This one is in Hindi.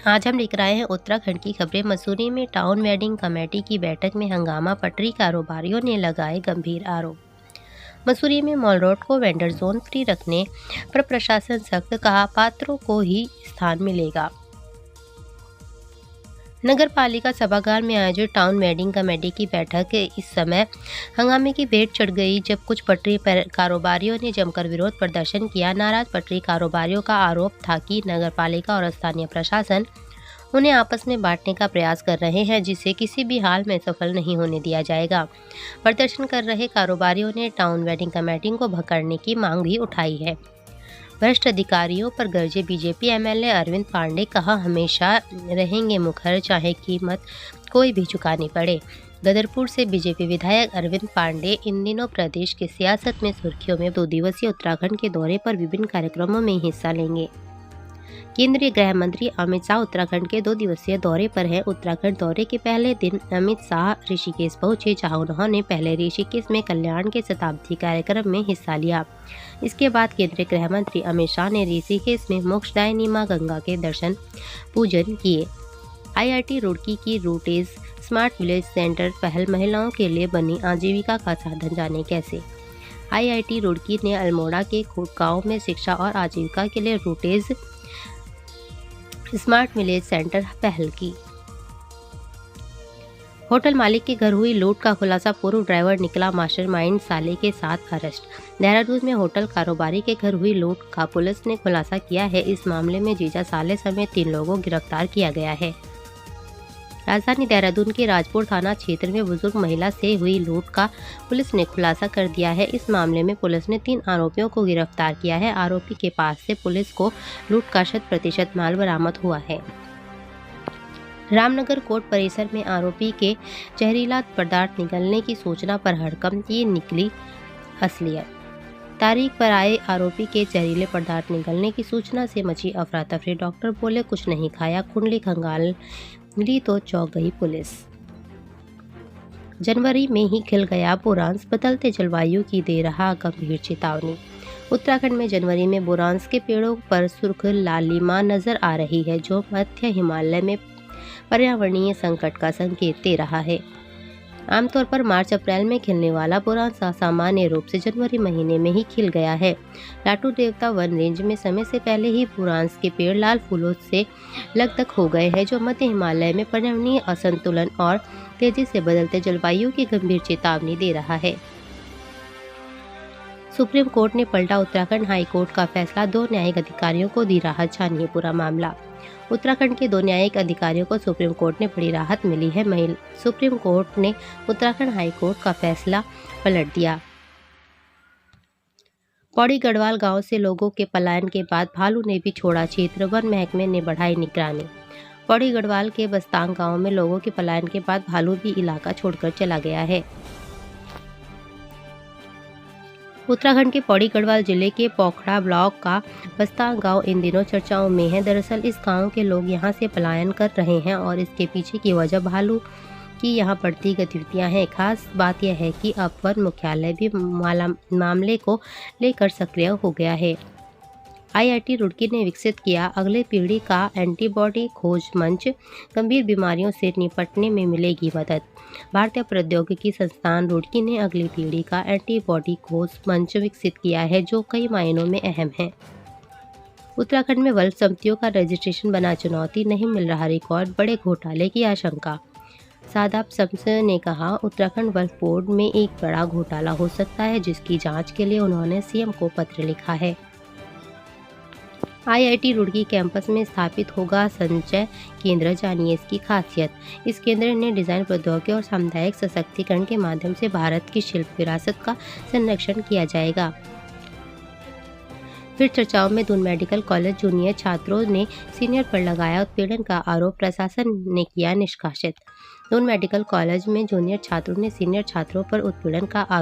आज हम लेकर आए हैं उत्तराखंड की खबरें। मसूरी में टाउन वेडिंग कमेटी की बैठक में हंगामा, पटरी कारोबारियों ने लगाए गंभीर आरोप। मसूरी में मॉल रोड को वेंडर जोन फ्री रखने पर प्रशासन सख्त, कहा पात्रों को ही स्थान मिलेगा। नगर पालिका सभागार में आयोजित टाउन वेडिंग कमेटी की बैठक इस समय हंगामे की भेंट चढ़ गई, जब कुछ पटरी कारोबारियों ने जमकर विरोध प्रदर्शन किया। नाराज पटरी कारोबारियों का आरोप था कि नगर पालिका और स्थानीय प्रशासन उन्हें आपस में बांटने का प्रयास कर रहे हैं, जिसे किसी भी हाल में सफल नहीं होने दिया जाएगा। प्रदर्शन कर रहे कारोबारियों ने टाउन वेडिंग कमेटी को भड़काने की मांग भी उठाई है। भ्रष्ट अधिकारियों पर गरजे बीजेपी एमएलए अरविंद पांडे, कहा हमेशा रहेंगे मुखर, चाहे कीमत कोई भी चुकानी पड़े। गदरपुर से बीजेपी विधायक अरविंद पांडे इन दिनों प्रदेश की सियासत में सुर्खियों में 2 दिवसीय उत्तराखंड के दौरे पर विभिन्न कार्यक्रमों में हिस्सा लेंगे। केंद्रीय गृह मंत्री अमित शाह उत्तराखंड के 2 दिवसीय दौरे पर हैं। उत्तराखंड दौरे के पहले दिन अमित शाह ऋषिकेश पहुंचे, जहां उन्होंने पहले ऋषिकेश में कल्याण के शताब्दी कार्यक्रम में हिस्सा लिया। इसके बाद केंद्रीय गृह मंत्री अमित शाह ने ऋषिकेश में मोक्षदायिनी मां गंगा के दर्शन पूजन किए। IIT रुड़की की रूटेज स्मार्ट विलेज सेंटर पहल महिलाओं के लिए बनी आजीविका का साधन, जाने कैसे। IIT रुड़की ने अल्मोड़ा के गाँव में शिक्षा और आजीविका के लिए रूटेज स्मार्ट विलेज सेंटर पहल की। होटल मालिक के घर हुई लूट का खुलासा, पूर्व ड्राइवर निकला मास्टरमाइंड, साले के साथ अरेस्ट। देहरादून में होटल कारोबारी के घर हुई लूट का पुलिस ने खुलासा किया है। इस मामले में जीजा साले समेत 3 लोगों को गिरफ्तार किया गया है। राजधानी देहरादून के राजपुर थाना क्षेत्र में बुजुर्ग महिला से हुई लूट का पुलिस ने खुलासा कर दिया है। इस मामले में पुलिस ने 3 आरोपियों को गिरफ्तार किया है। आरोपी के पास से पुलिस को लूट का 100% माल बरामद हुआ है। रामनगर कोर्ट परिसर में आरोपी के जहरीला पदार्थ निकलने की सूचना पर हड़कंप, ये निकली असलियत। तारीख पर आए आरोपी के जहरीले पदार्थ निकलने की सूचना से मची अफरा तफरी। डॉक्टर बोले कुछ नहीं खाया, कुंडली खंगाल ली तो चौंक गई पुलिस। जनवरी में ही खिल गया बोरांस, बदलते जलवायु की दे रहा गंभीर चेतावनी। उत्तराखंड में जनवरी में बोरांस के पेड़ों पर सुर्ख लालिमा नजर आ रही है, जो मध्य हिमालय में पर्यावरणीय संकट का संकेत दे रहा है। आमतौर पर मार्च अप्रैल में खिलने वाला बोरांस सामान्य रूप से जनवरी महीने में ही खिल गया है। लाटू देवता वन रेंज में समय से पहले ही बोरांस के पेड़ लाल फूलों से लकदक हो गए हैं, जो मध्य हिमालय में पर्यावरणीय असंतुलन और तेजी से बदलते जलवायु की गंभीर चेतावनी दे रहा है। सुप्रीम कोर्ट ने पलटा उत्तराखंड हाई कोर्ट का फैसला, 2 न्यायिक अधिकारियों को दी राहत, जानिए पूरा मामला। उत्तराखंड के 2 न्यायिक अधिकारियों को सुप्रीम कोर्ट ने बड़ी राहत मिली है। सुप्रीम कोर्ट ने उत्तराखंड हाई कोर्ट का फैसला पलट दिया। पौड़ी गढ़वाल गांव से लोगों के पलायन के बाद भालू ने भी छोड़ा क्षेत्र, वन महकमे ने बढ़ाई निगरानी। पौड़ी गढ़वाल के बस्तांग गांव में लोगों के पलायन के बाद भालू भी इलाका छोड़कर चला गया है। उत्तराखंड के पौड़ी गढ़वाल जिले के पोखड़ा ब्लॉक का बस्तांग गांव इन दिनों चर्चाओं में है। दरअसल इस गांव के लोग यहां से पलायन कर रहे हैं और इसके पीछे की वजह भालू की यहां बढ़ती गतिविधियां हैं। खास बात यह है कि अब वन मुख्यालय भी मामले को लेकर सक्रिय हो गया है। IIT रुड़की ने विकसित किया अगले पीढ़ी का एंटीबॉडी खोज मंच, गंभीर बीमारियों से निपटने में मिलेगी मदद। भारतीय प्रौद्योगिकी संस्थान रुड़की ने अगली पीढ़ी का एंटीबॉडी खोज मंच विकसित किया है, जो कई मायनों में अहम है। उत्तराखंड में वल्फ संपत्तियों का रजिस्ट्रेशन बना चुनौती, नहीं मिल रहा रिकॉर्ड, बड़े घोटाले की आशंका। सादाब शम्स ने कहा उत्तराखंड वल्फ बोर्ड में एक बड़ा घोटाला हो सकता है, जिसकी जांच के लिए उन्होंने CM को पत्र लिखा है। IIT रुड़की कैंपस में स्थापित होगा संचय केंद्र, जानिए इसकी खासियत। इस केंद्र ने डिजाइन प्रौद्योगिकी और सामुदायिक सशक्तिकरण के माध्यम से भारत की शिल्प विरासत का संरक्षण किया जाएगा। फिर चर्चाओं में दून मेडिकल कॉलेज जूनियर छात्रों ने सीनियर पर लगाया उत्पीड़न का आरोप, प्रशासन ने किया निष्कासित। दून मेडिकल कॉलेज में जूनियर छात्रों ने सीनियर छात्रों पर उत्पीड़न का आरोप